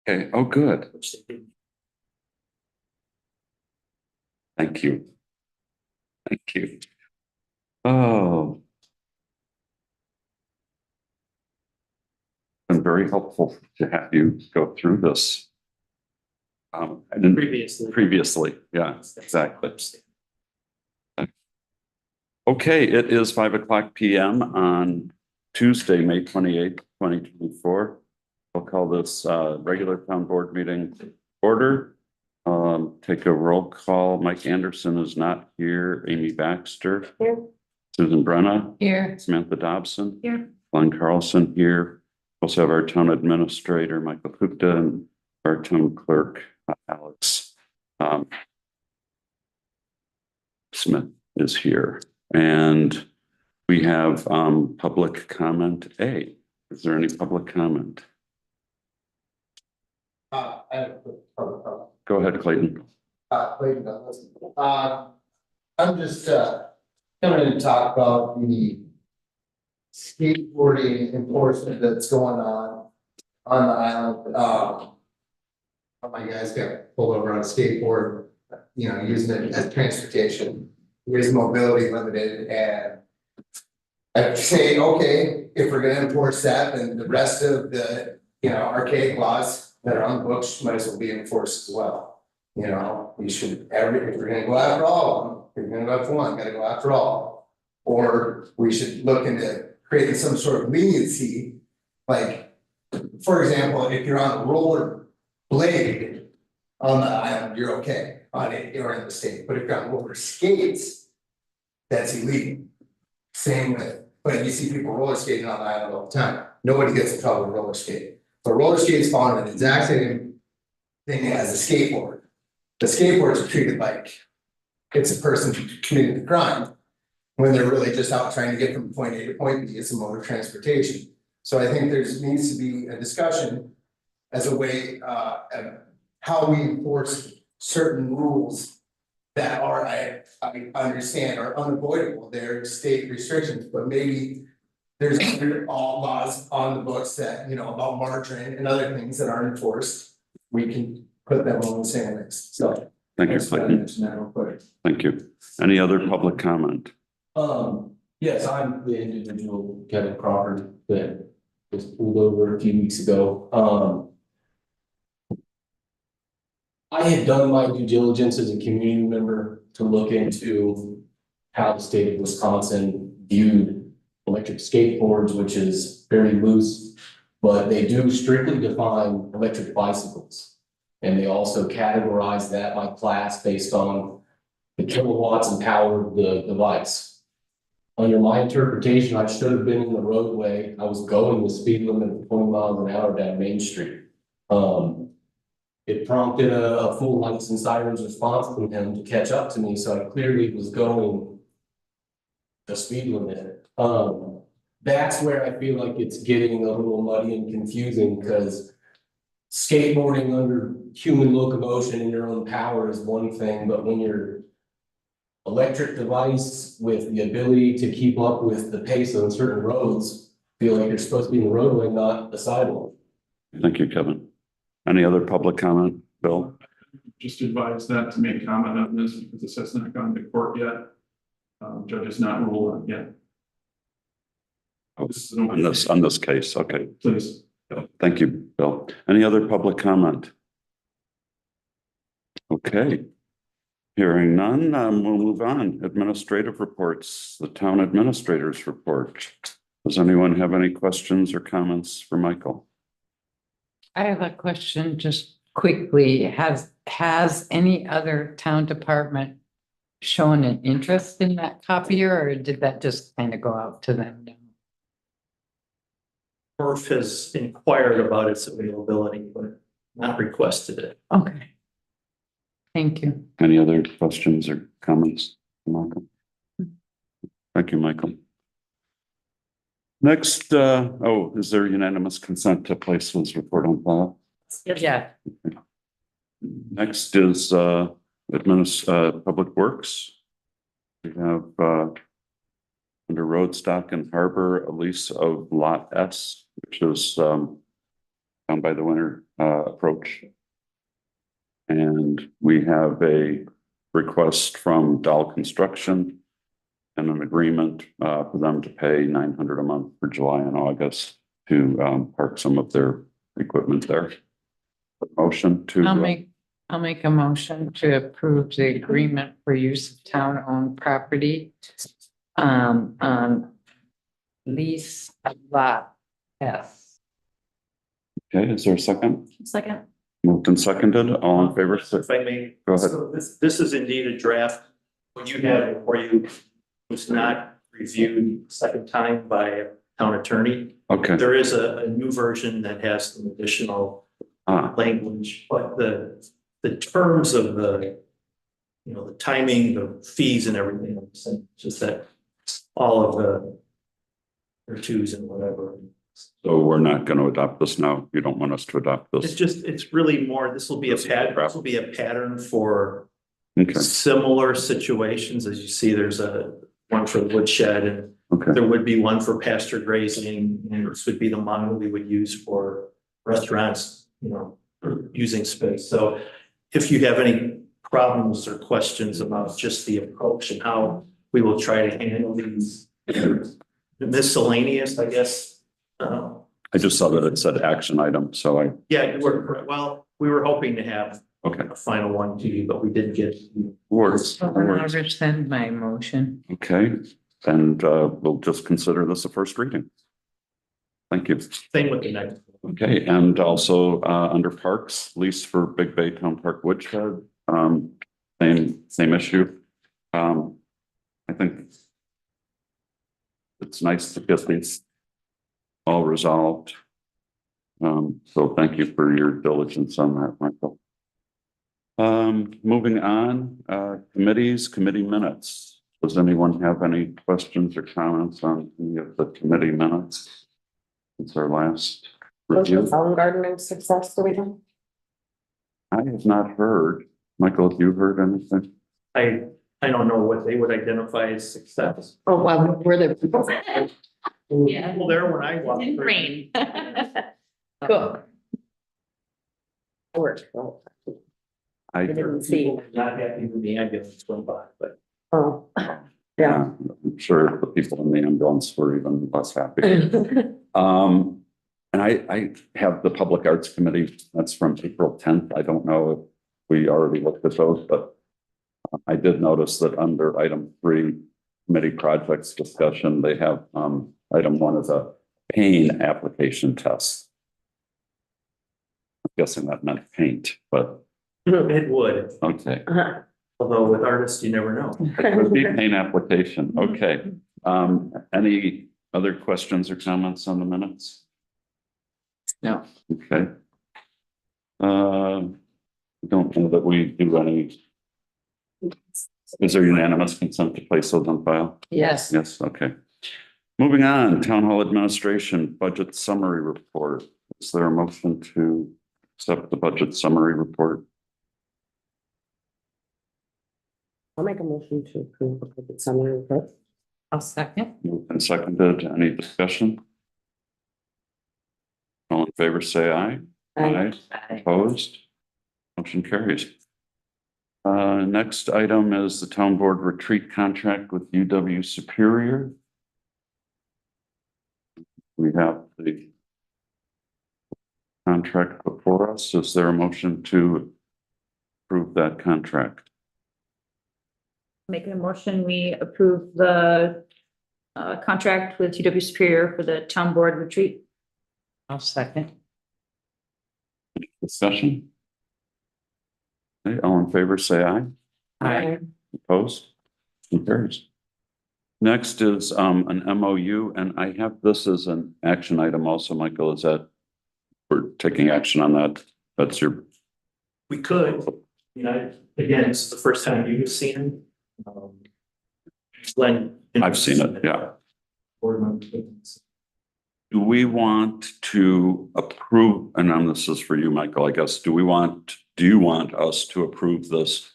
Okay, oh, good. Thank you. Thank you. Oh, been very helpful to have you go through this. I didn't previously, yeah, exactly. Okay, it is 5:00 PM on Tuesday, May 28th, 2024. I'll call this regular town board meeting order. Take a roll call. Mike Anderson is not here. Amy Baxter. Here. Susan Brenna. Here. Samantha Dobson. Here. Glenn Carlson here. Also have our town administrator, Michael Gupta, and our town clerk, Alex Smith is here. And we have public comment A. Is there any public comment? I have a public comment. Go ahead, Clayton. Clayton Douglas. I'm just coming in to talk about the skateboarding enforcement that's going on the island. My guys got pulled over on a skateboard, using it as transportation. His mobility limited, and I'd say, okay, if we're gonna enforce that, then the rest of the, archaic laws that are on the books might as well be enforced as well. We should, if we're gonna go after all of them, if we're gonna go after one, gotta go after all. Or we should look into creating some sort of leniency, like, for example, if you're on a roller blade on the island, you're okay on it, or in the state, but if you're on roller skates, that's illegal. Same with, but you see people roller skating on the island all the time. Nobody gets in trouble with roller skating. But roller skates fall under the exact same thing as a skateboard. The skateboards are treated like it's a person who committed the crime, when they're really just out trying to get from point A to point B. It's a mode of transportation. So I think needs to be a discussion as a way of how we enforce certain rules that are, I understand, are unavoidable. They're state restrictions, but maybe there's all laws on the books that, about margarine and other things that aren't enforced. We can put them on the same list. So Thank you, Clayton. Thank you. Any other public comment? Yes, I'm the individual, Kevin Crawford, that was pulled over a few weeks ago. I had done my due diligence as a community member to look into how the state of Wisconsin viewed electric skateboards, which is very loose, but they do strictly define electric bicycles. And they also categorize that by class based on the kilowatts and power of the device. Under my interpretation, I should have been in the roadway. I was going the speed limit of 20 miles an hour down Main Street. It prompted a full lights and sirens response from him to catch up to me, so I clearly was going the speed limit. That's where I feel like it's getting a little muddy and confusing, because skateboarding under human locomotion and your own power is one thing, but when you're electric device with the ability to keep up with the pace on certain roads, feel like you're supposed to be in the roadway, not the sidewalk. Thank you, Kevin. Any other public comment, Bill? Just advise that to make comment on this because this has not gone to court yet. Judge has not ruled on it yet. This is On this case, okay. Please. Thank you, Bill. Any other public comment? Okay. Hearing none, we'll move on. Administrative reports, the town administrator's report. Does anyone have any questions or comments for Michael? I have a question just quickly. Has any other town department shown an interest in that copier, or did that just kind of go out to them? Murph has inquired about its availability, but not requested it. Okay. Thank you. Any other questions or comments, Michael? Thank you, Michael. Next, is there unanimous consent to place this report on file? Yeah. Next is Public Works. We have under Road, Stock and Harbor, a lease of Lot S, which is down by the winter approach. And we have a request from Dow Construction and an agreement for them to pay $900 a month for July and August to park some of their equipment there. Motion to. I'll make a motion to approve the agreement for use of town-owned property. On lease lot S. Okay, is there a second? Second. Moved and seconded, all in favor? If I may. Go ahead. So this is indeed a draft. What you have before you was not reviewed second time by a town attorney. Okay, There is a new version that has some additional language, but the terms of the, you know, the timing, the fees and everything, are the same. Just that all of the or twos and whatever. so we're not going to adopt this now. You don't want us to adopt It's this? just, it's really more, this will be a pattern, this will be a pattern for Okay, similar situations. As you see, there's a one for the woodshed and okay, there would be one for pasture grazing, and this would be the model we would use for restaurants, you know, using space. So if you have any problems or questions about just the approach and how we will try to handle these miscellaneous, I guess. I just saw that it said action item, so I, Yeah, you were correct. Well, we were hoping to have okay. a final one to you, but we didn't get. Words, So I'll words. rescind my motion. Okay, and we'll just consider this a first reading. Thank you. Same with the next. Okay, and also under parks, lease for Big Bay Town Park Woodshed, same issue. I think it's nice to get these all resolved. So thank you for your diligence on that, Michael. Moving on, committees, committee minutes. Does anyone have any questions or comments on any of the committee minutes? It's our last review. Sound gardening success, do we know? I have not heard. Michael, have you heard anything? I don't know what they would identify as success. Oh, well, were there people? Yeah. Well, there when I walked. Didn't through. rain. Cool. Worked, well, I I didn't see. Not happy with the ambulance went by, but Oh, yeah. I'm sure the people in the ambulance were even less happy. And I have the Public Arts Committee, that's from April 10th. I don't know if we already looked at those, but I did notice that under item 3, committee projects discussion, they have item 1 is a pain application test. I'm guessing that meant paint, but it would, okay. although with artists, you never know. It would be pain application, okay. Any other questions or comments on the minutes? No. Okay. Don't know that we do any. Is there unanimous consent to place those on file? Yes, Yes, okay. Moving on, Town Hall Administration Budget Summary Report. Is there a motion to accept the budget summary report? I'll make a motion to approve the budget summary report. I'll second. Moved and seconded. Any discussion? All in favor, say aye. Aye. Opposed? Motion carries. Next item is the town board retreat contract with UW Superior. We have the contract before us. Is there a motion to approve that contract? Making a motion, we approve the contract with UW Superior for the town board retreat. I'll second. Discussion? Okay, all in favor, say aye. Aye. Opposed? Motion carries. Next is an MOU, and I have this as an action item also, Michael, is that we're taking action on that? That's your, We could, you know, again, it's the first time you've seen it. Glenn. I've seen it, yeah. Board members. Do we want to approve, and this is for you, Michael, I guess, do you want us to approve this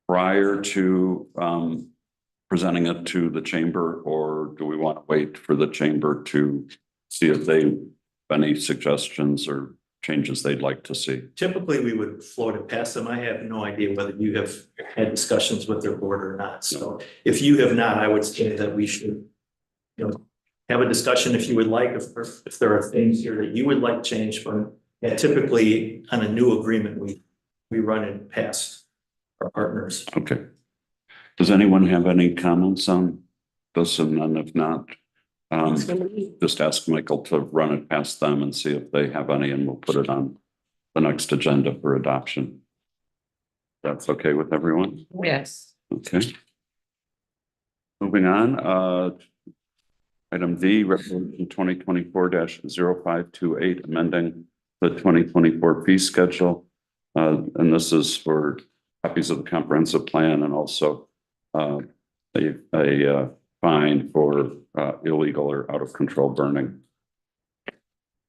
prior to presenting it to the chamber, or do we want to wait for the chamber to see if they have any suggestions or changes they'd like to see. Typically, we would float it past them. I have no idea whether you have had discussions with their board or not. So if you have not, I would say that we should, have a discussion if you would like, if there are things here that you would like changed, but yeah, typically on a new agreement, we run it past our partners. Okay. Does anyone have any comments on this? And then if not, just ask Michael to run it past them and see if they have any, and we'll put it on the next agenda for adoption. That's okay with everyone? Yes. Okay. Moving on, item D, resolution 2024-0528, amending the 2024 fee schedule. And this is for copies of the comprehensive plan and also a fine for illegal or out of control burning.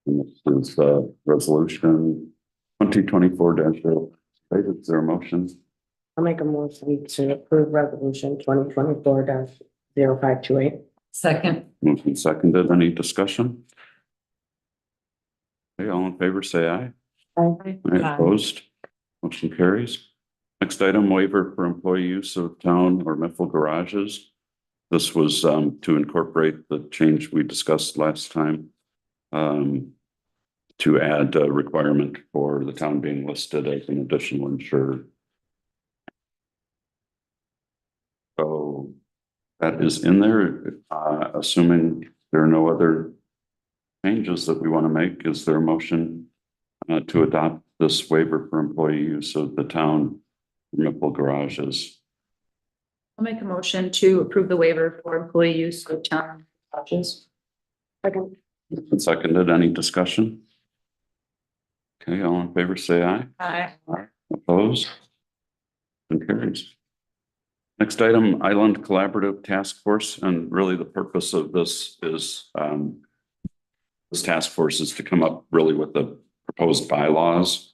And this is resolution 2024-0528. Is there a motion? I'll make a motion to approve resolution 2024-0528. Second. Moved and seconded. Any discussion? Okay, all in favor, say aye. Aye. Aye, opposed? Motion carries. Next item, waiver for employee use of town or Miffle garages. This was to incorporate the change we discussed last time, to add a requirement for the town being listed as an additional insured. So that is in there, assuming there are no other changes that we want to make. Is there a motion to adopt this waiver for employee use of the town Miffle garages? I'll make a motion to approve the waiver for employee use of town garages. Second. And seconded. Any discussion? Okay, all in favor, say aye. Aye. Opposed? And carries. Next item, Island Collaborative Task Force, and really the purpose of this is this task force is to come up really with the proposed bylaws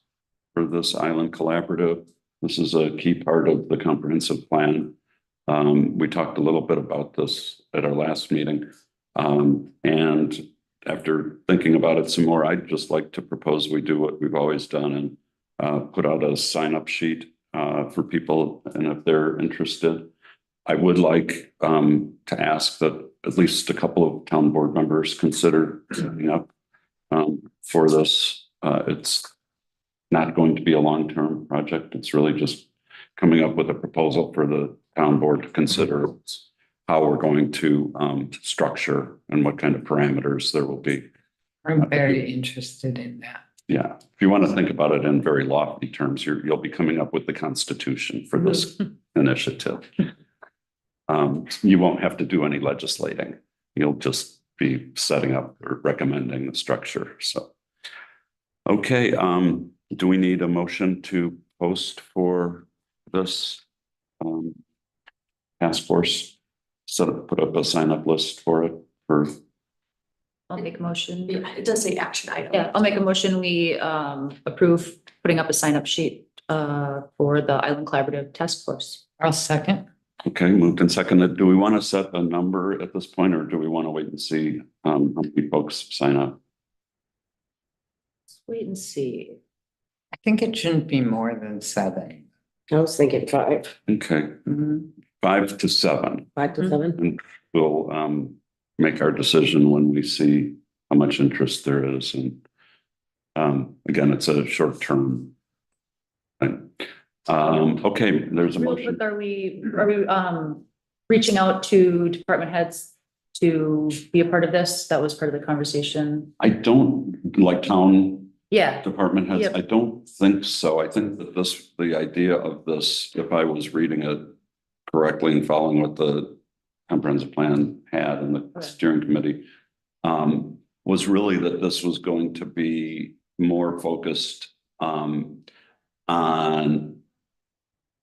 for this Island Collaborative. This is a key part of the comprehensive plan. We talked a little bit about this at our last meeting. And after thinking about it some more, I'd just like to propose we do what we've always done and put out a sign-up sheet for people, and if they're interested. I would like to ask that at least a couple of town board members consider signing up for this. It's not going to be a long-term project. It's really just coming up with a proposal for the town board to consider how we're going to structure and what kind of parameters there will be. I'm very interested in that. Yeah, if you want to think about it in very lofty terms, you'll be coming up with the constitution for this initiative. You won't have to do any legislating. You'll just be setting up or recommending the structure. So, okay, do we need a motion to post for this task force? Put up a sign-up list for it for. I'll make a motion. Yeah, it does say action item. Yeah, I'll make a motion. We approve putting up a sign up sheet for the Island Collaborative Task Force. I'll second. Okay, moved and seconded. Do we want to set a number at this point, or do we want to wait and see how many folks sign up? Let's wait and see. I think it shouldn't be more than 7. I was thinking 5. Okay, Mhm. 5 to 7. 5 to 7. And we'll make our decision when we see how much interest there is. And again, it's a short term thing. Okay, there's a Real motion. quick, are we reaching out to department heads to be a part of this? That was part of the conversation. I don't like town Yeah, department heads. Yep. I don't think so. I think that the idea of this, if I was reading it correctly and following what the comprehensive plan had and the Okay. steering committee, was really that this was going to be more focused on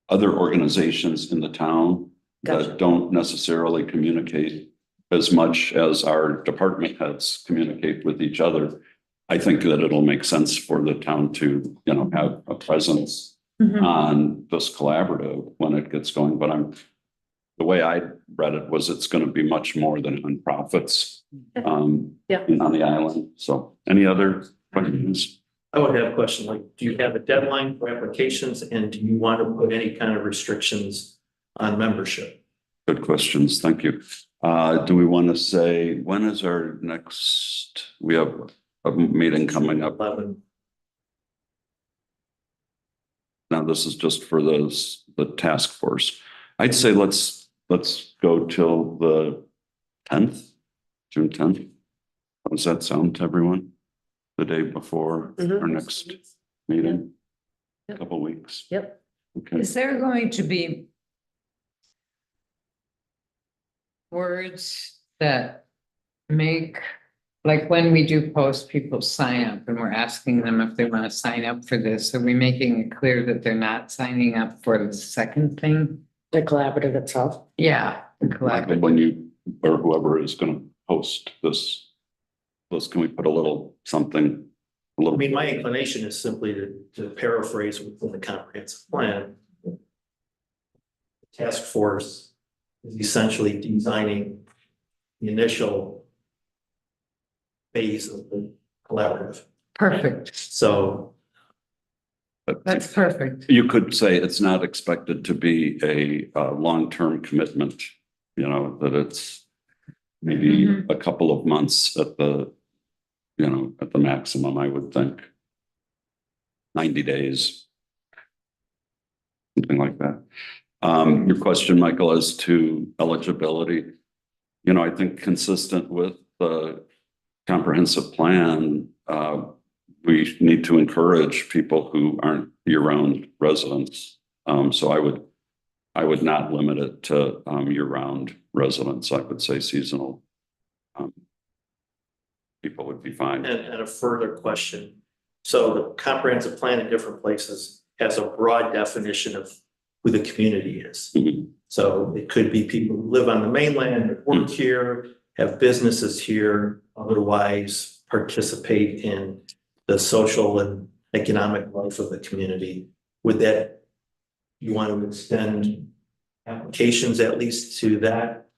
other organizations in the town Gotcha. that don't necessarily communicate as much as our department heads communicate with each other. I think that it'll make sense for the town to, have a presence Mhm. on this collaborative when it gets going. But the way I read it was it's going to be much more than nonprofits Yeah. on the island. So any other questions? I would have a question like, do you have a deadline for applications and do you want to put any kind of restrictions on membership? Good questions. Thank you. Do we want to say, when is our next, we have a meeting coming up. 11. Now, this is just for the task force. I'd say let's go till the 10th, June 10th. How does that sound to everyone? The day before our next meeting? Yep. Couple weeks. Yep. Okay. Is there going to be words that make, like when we do post, people sign up and we're asking them if they want to sign up for this, are we making it clear that they're not signing up for the second thing? The collaborative itself. Yeah, the Michael, collaborative. when you, or whoever is gonna post this, can we put a little something, a I little? mean, my inclination is simply to paraphrase within the comprehensive plan. The task force is essentially designing the initial phase of the collaborative. Perfect. So That's perfect. You could say it's not expected to be a long-term commitment, you know, that it's maybe Mhm. a couple of months at the, you know, at the maximum, I would think. 90 days. Something like that. Your question, Michael, as to eligibility, you know, I think consistent with the comprehensive plan, we need to encourage people who aren't year-round residents. So I would not limit it to year-round residents. I would say seasonal people would be fine. and a further question. So the comprehensive plan in different places has a broad definition of who the community is. Mhm. So it could be people who live on the mainland, that work here, have businesses here, otherwise participate in the social and economic life of the community. Would that, you want to extend applications at least to that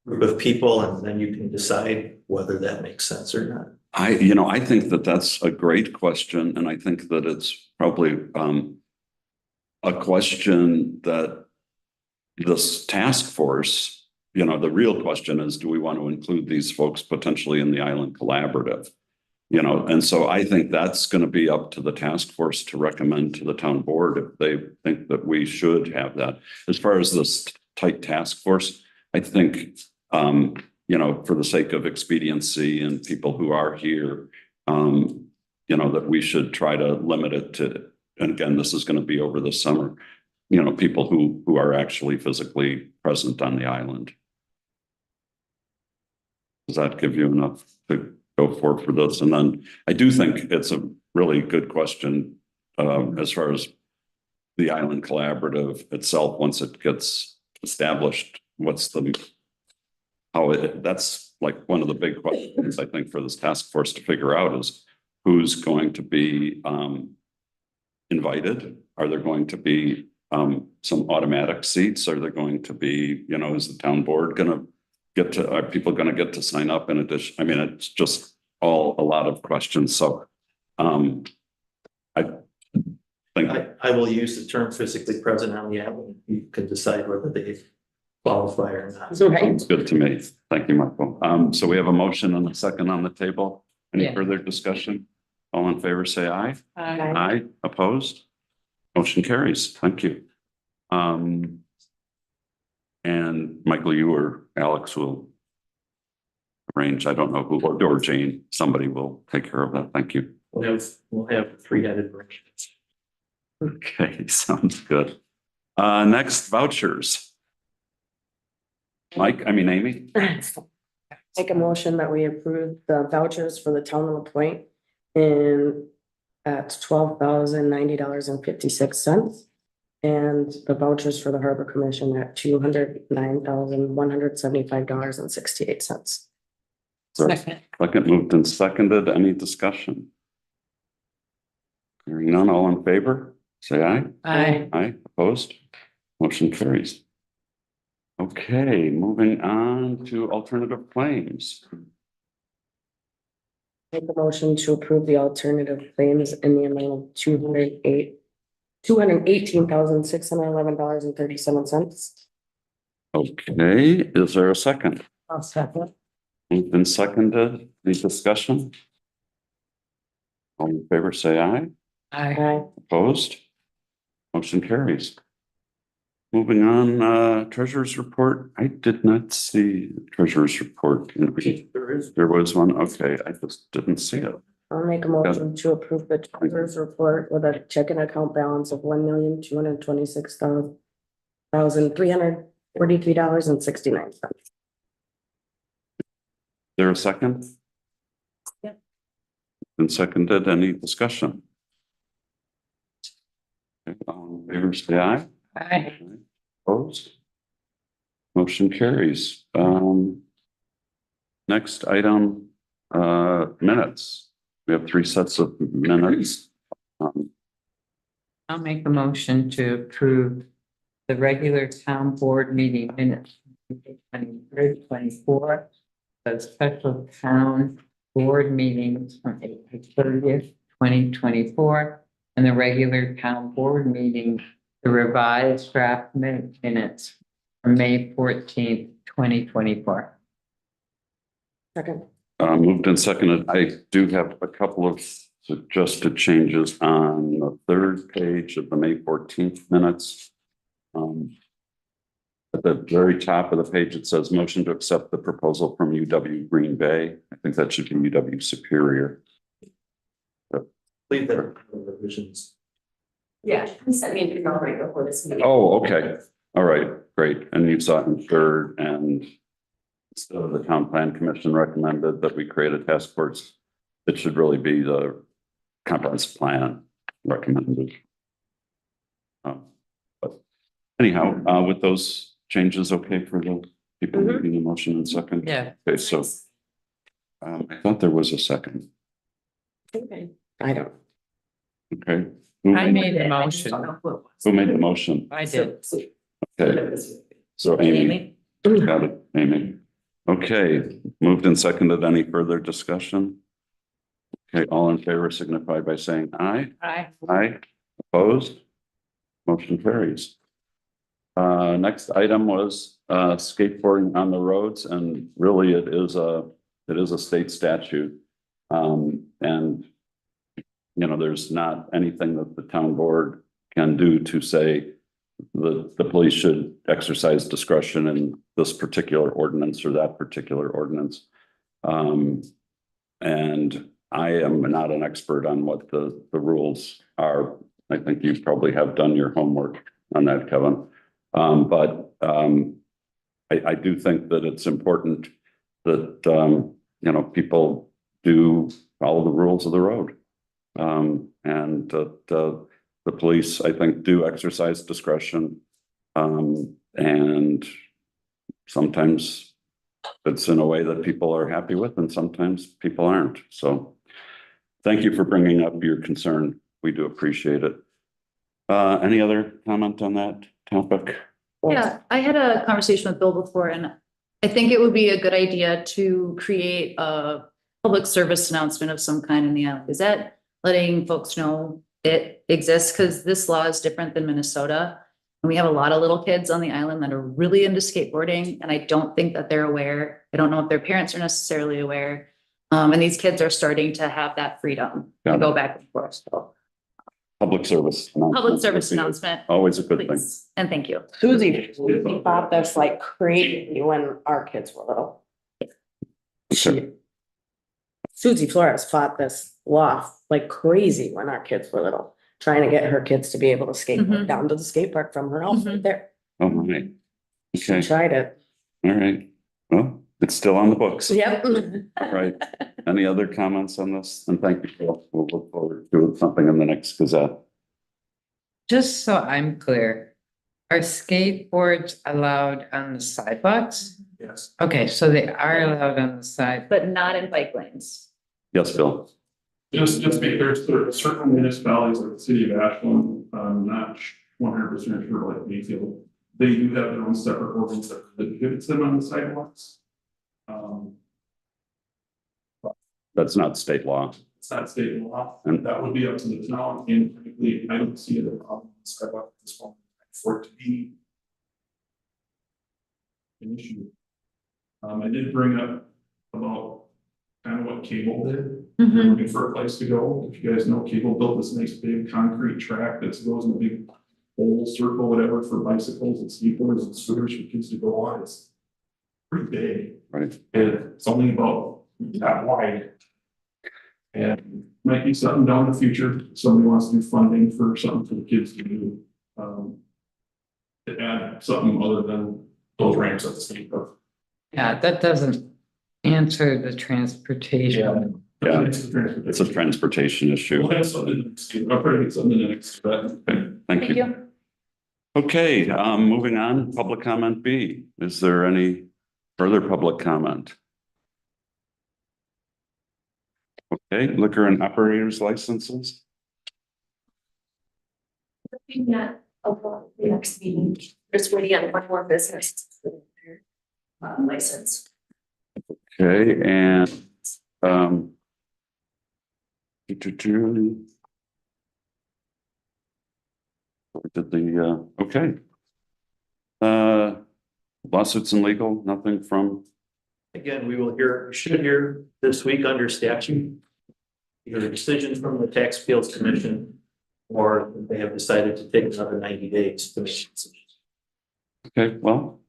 group of people, and then you can decide whether that makes sense or not? I think that that's a great question, and I think that it's probably a question that this task force, you know, the real question is, do we want to include these folks potentially in the island collaborative? You know, and so I think that's going to be up to the task force to recommend to the town board if they think that we should have that. As far as this tight task force, I think, you know, for the sake of expediency and people who are here, you know, that we should try to limit it to, and again, this is going to be over the summer, you know, people who are actually physically present on the island. Does that give you enough to go for this? And then I do think it's a really good question as far as the island collaborative itself, once it gets established, that's like one of the big questions I think for this task force to figure out is who's going to be invited? Are there going to be some automatic seats? Are there going to be, you know, is the town board going to are people going to get to sign up in addition? I mean, it's just all a lot of questions. So I think I will use the term physically present on the island. You can decide whether they qualify or not. sounds good to me. Thank you, Michael. So we have a motion and a second on the table. Any Yeah. further discussion? All in favor, say aye. Aye. Aye, opposed? Motion carries. Thank you. And Michael, you or Alex will arrange, I don't know who, or Jane, somebody will take care of that. Thank you. We'll have three-headed versions. Okay, sounds good. Next, vouchers. Amy? Make a motion that we approve the vouchers for the town of La Pointe in at $12,090.56. And the vouchers for the Harbor Commission at $209,175.68. Second. Second moved and seconded. Any discussion? Hearing none, all in favor, say aye. Aye. Aye, opposed? Motion carries. Okay, moving on to alternative claims. Make a motion to approve the alternative claims in the amount of $218,611.37. Okay, is there a second? I'll second. Moved and seconded. Any discussion? All in favor, say aye. I, Opposed? Motion carries. Moving on, treasurer's report. I did not see treasurer's report. There was one. Okay, I just didn't see it. I'll make a motion to approve the treasurer's report with a checking account balance of $1,226,343.69. There a second? Yeah. Been seconded. Any discussion? Okay, all in favor, say aye. I, Opposed? Motion carries. Next item, minutes. We have 3 sets of minutes. I'll make a motion to approve the regular town board meeting minutes. 23rd, 24th, the special town board meetings from April 30th, 2024, and the regular town board meeting, the revised draft minutes from May 14th, 2024. Second. Moved and seconded. I do have a couple of suggested changes on the 3rd page of the May 14th minutes. At the very top of the page, it says motion to accept the proposal from UW Green Bay. I think that should be UW Superior. Leave that revisions. Yeah, he sent me an email right before this meeting. Oh, okay. All right, great. And you saw it in 3rd, and so the town plan commission recommended that we create a task force. It should really be the comprehensive plan recommended. But anyhow, with those changes, okay for the people making the motion in second? Yeah. Okay, so I thought there was a second. Okay. I don't. Okay. I made a motion. Who made the motion? I did. Okay, so Amy. Got it, Amy. Okay, moved and seconded. Any further discussion? Okay, all in favor signify by saying aye. Aye. Aye. Opposed? Motion carries. Next item was skateboarding on the roads, and really it is a state statute. And you know, there's not anything that the town board can do to say the police should exercise discretion in this particular ordinance or that particular ordinance. And I am not an expert on what the rules are. I think you probably have done your homework on that, Kevin. But I do think that it's important that, you know, people do follow the rules of the road. And that the police, I think, do exercise discretion. And sometimes it's in a way that people are happy with, and sometimes people aren't. So thank you for bringing up your concern. We do appreciate it. Any other comment on that topic? Yeah, I had a conversation with Bill before, and I think it would be a good idea to create a public service announcement of some kind in the island. Is that letting folks know it exists? Because this law is different than Minnesota. And we have a lot of little kids on the island that are really into skateboarding, and I don't think that they're aware. I don't know if their parents are necessarily aware. And these kids are starting to have that freedom to go back and forth. So Public service. public service announcement, Always a good thing. please, and thank you. Susie thought that's like crazy when our kids were little. Okay. Susie Flores fought this law like crazy when our kids were little, trying to get her kids to be able to skateboard Mhm. down to the skate park from her house right there. Oh, my. She Okay, tried it. all right. Well, it's still on the books. Yep. Right. Any other comments on this? And thank you, Phil. We'll look forward to something in the next Gazette. Just so I'm clear, are skateboards allowed on the sidewalks? Yes. Okay, so they are allowed on the side. But not in bike lanes. Yes, Bill. Just be clear, there are certain municipalities like the city of Ashland, not 100% sure like Mayfield. They do have their own separate ordinance that prohibits them on the sidewalks. That's not state law. It's not state law, And- and that would be up to the town, and frankly, I don't see it a problem, step up at this moment for it to be an issue. I did bring up about kind of what Cable did. They're looking for a place to go. If you guys know, Cable built this nice big concrete track that goes in a big oval circle, whatever, for bicycles and skateboards and scooters for kids to go on. It's pretty big. Right. And it's only about that wide. And might be something down in the future, somebody wants to do funding for something for the kids to do. To add something other than those ramps at the state of. Yeah, that doesn't answer the transportation. Yeah. It's a transportation. It's a transportation issue. We'll have something, I'll probably get something next, but. Thank you. Okay, moving on, public comment B. Is there any further public comment? Okay, liquor and operators licenses. Looking at the next meeting, just waiting on one more business. License. Okay, and did the okay. Lawsuits and legal, nothing from, Again, we should hear this week under statute. Either a decision from the Tax Appeals Commission, or they have decided to take another 90 days to make a decision. okay, well.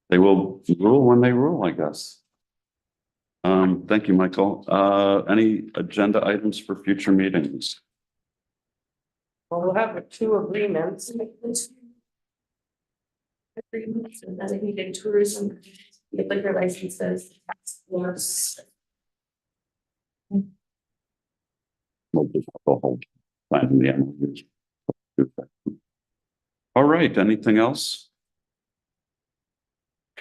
They will rule when they rule, I guess. Thank you, Michael. Any agenda items for future meetings? Well, we'll have two agreements. Agreements and designated tourism, the liquor licenses, tax force. We'll just have the whole plan in the MOUs. All right, anything else?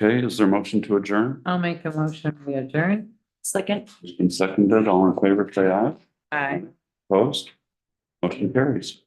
Okay, is there a motion to adjourn? I'll make a motion, we adjourn. Second. It's been seconded, all in favor, say aye. Aye. Opposed? Motion carries.